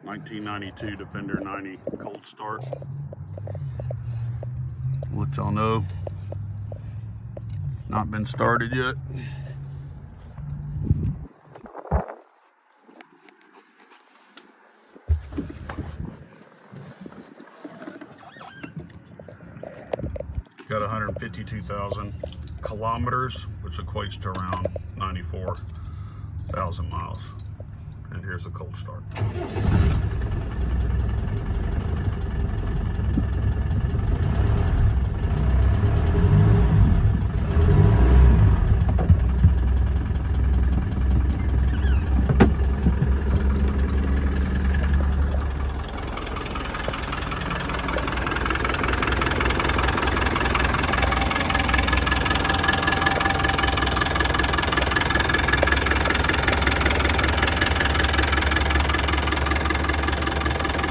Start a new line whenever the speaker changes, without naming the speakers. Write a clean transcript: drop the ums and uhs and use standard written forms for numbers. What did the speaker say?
1992 Defender 90 cold start. Let y'all know, not been started yet. Got 152,000 kilometers, which equates to around 94,000 miles. And here's a cold start.